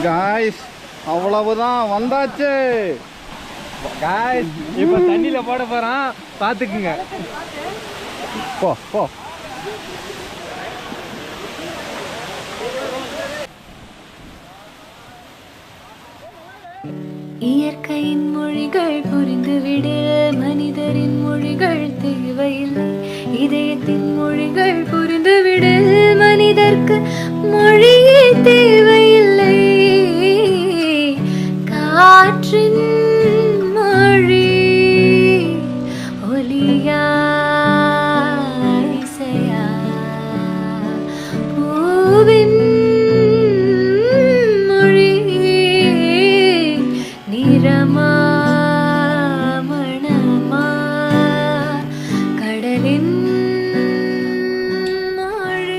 Guys அவ்வளவுதான் வந்தாச்சு. Guys இப்போ தண்ணியில போட போறான், பாத்துக்குங்க. போ போ. இயற்கையின் மொழிகள் புரிந்துவிடு, மனிதரின் மொழிகள் தேவையில்லை. இதயத்தின் மொழிகள் புரிந்துவிடு, மனிதர்க்கு மொழி